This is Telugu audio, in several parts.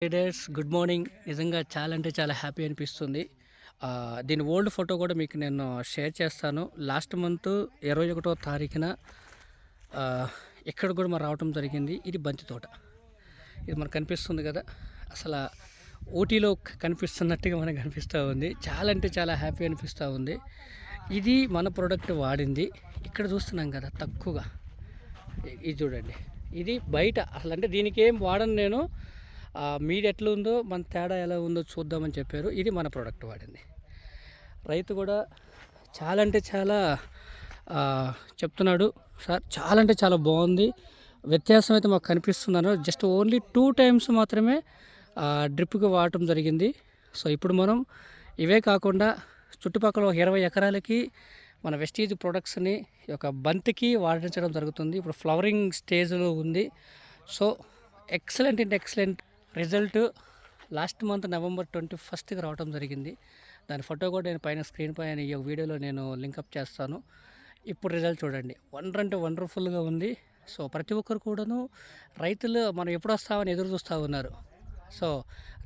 Leaders good morning. నిజంగా చాలా అంటే చాలా హ్యాపీ అనిపిస్తుంది. దీని ఓల్డ్ ఫోటో కూడా మీకు నేను షేర్ చేస్తాను. లాస్ట్ మంత్ 21వ తారీఖున ఇక్కడ కూడా రావటం జరిగింది. ఇది బంతి తోట. ఇది మనకు కనిపిస్తుంది కదా, అసలు ఊటీలో కనిపిస్తున్నట్టుగా మనకు కనిపిస్తూ ఉంది. చాలా అంటే చాలా హ్యాపీ అనిపిస్తూ ఉంది. ఇది మన ప్రోడక్ట్ వాడింది. ఇక్కడ చూస్తున్నాం కదా తక్కువగా, ఇది చూడండి. ఇది బయట అసలు అంటే దీనికి ఏం వాడను నేను. మీది ఎట్లా ఉందో మన తేడా ఎలా ఉందో చూద్దామని చెప్పారు. ఇది మన ప్రోడక్ట్ వాడింది. రైతు కూడా చాలా అంటే చాలా చెప్తున్నాడు, సార్ చాలా అంటే చాలా బాగుంది, వ్యత్యాసం అయితే మాకు కనిపిస్తున్నాను. జస్ట్ ఓన్లీ 2 టైమ్స్ మాత్రమే డ్రిప్కి వాడటం జరిగింది. సో ఇప్పుడు మనం ఇవే కాకుండా చుట్టుపక్కల 20 ఎకరాలకి మన వెస్టీజ్ ప్రొడక్ట్స్ని ఒక బంతికి వాడించడం జరుగుతుంది. ఇప్పుడు ఫ్లవరింగ్ స్టేజ్లో ఉంది. So excellent result last month November 21కి రావడం జరిగింది. దాని ఫోటో కూడా నేను పైన స్క్రీన్ పైన ఈ వీడియోలో నేను లింకప్ చేస్తాను. ఇప్పుడు రిజల్ట్ చూడండి, వండర్ఫుల్గా ఉంది. సో ప్రతి ఒక్కరు కూడాను రైతులు మనం ఎప్పుడు వస్తామని ఎదురు చూస్తూ ఉన్నారు. సో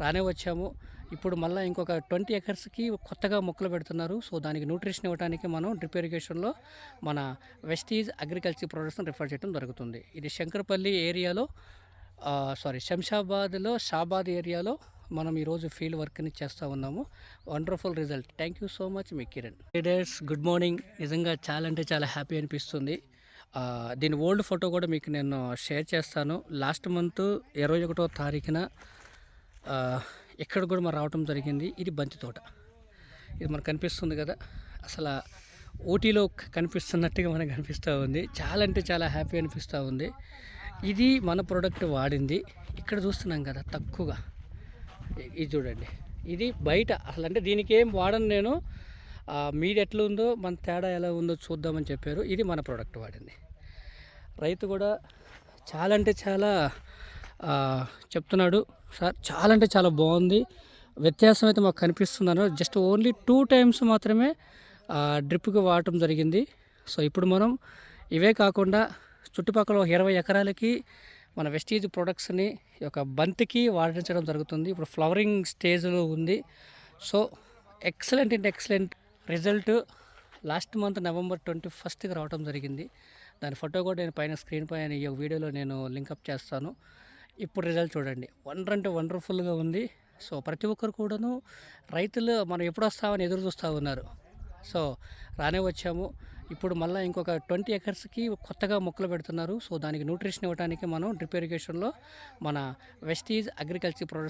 రానే వచ్చాము. ఇప్పుడు మళ్ళీ ఇంకొక 20 ఎకర్స్కి కొత్తగా మొక్కలు పెడుతున్నారు. సో దానికి న్యూట్రిషన్ ఇవ్వడానికి మనం డ్రిప్ ఇరిగేషన్లో మన వెస్టీజ్ అగ్రికల్చర్ ప్రొడక్ట్స్ని రిఫర్ చేయడం జరుగుతుంది. ఇది శంకరపల్లి ఏరియాలో శంషాబాద్లో షాబాద్ ఏరియాలో మనం ఈరోజు ఫీల్డ్ వర్క్ని చేస్తూ ఉన్నాము. Wonderful result. Thank you so much me Kiran. Leaders good morning. నిజంగా చాలా అంటే చాలా హ్యాపీ అనిపిస్తుంది. దీని ఓల్డ్ ఫోటో కూడా మీకు నేను షేర్ చేస్తాను. లాస్ట్ మంత్ 21వ తారీఖున ఇక్కడ కూడా రావటం జరిగింది. ఇది బంతి తోట. ఇది మనకు కనిపిస్తుంది కదా, అసలు ఊటీలో కనిపిస్తున్నట్టుగా మనకు కనిపిస్తూ ఉంది. చాలా అంటే చాలా హ్యాపీ అనిపిస్తూ ఉంది. ఇది మన ప్రోడక్ట్ వాడింది. ఇక్కడ చూస్తున్నాం కదా తక్కువగా, ఇది చూడండి. ఇది బయట అసలు అంటే దీనికి ఏం వాడను నేను. మీది ఎట్లా ఉందో మన తేడా ఎలా ఉందో చూద్దామని చెప్పారు. ఇది మన ప్రోడక్ట్ వాడింది. రైతు కూడా చాలా అంటే చాలా చెప్తున్నాడు, సార్ చాలా అంటే చాలా బాగుంది, వ్యత్యాసం అయితే మాకు కనిపిస్తున్నాను. జస్ట్ ఓన్లీ 2 టైమ్స్ మాత్రమే డ్రిప్కి వాడటం జరిగింది. సో ఇప్పుడు మనం ఇవే కాకుండా చుట్టుపక్కల 20 ఎకరాలకి మన వెస్టీజ్ ప్రొడక్ట్స్ని ఒక బంతికి వాడించడం జరుగుతుంది. ఇప్పుడు ఫ్లవరింగ్ స్టేజ్లో ఉంది. So excellent result last month November 21కి రావడం జరిగింది. దాని ఫోటో కూడా నేను పైన స్క్రీన్ పైన ఈ వీడియోలో నేను లింకప్ చేస్తాను. ఇప్పుడు రిజల్ట్ చూడండి, వండర్ఫుల్గా ఉంది. సో ప్రతి ఒక్కరు కూడాను రైతులు మనం ఎప్పుడు వస్తామని ఎదురు చూస్తూ ఉన్నారు. సో రానే వచ్చాము. ఇప్పుడు మళ్ళీ ఇంకొక 20 ఎకర్స్కి కొత్తగా మొక్కలు పెడుతున్నారు. సో దానికి న్యూట్రిషన్ ఇవ్వడానికి మనం డ్రిప్ ఇరిగేషన్లో మన వెస్టీజ్ అగ్రికల్చర్ ప్రొడక్ట్స్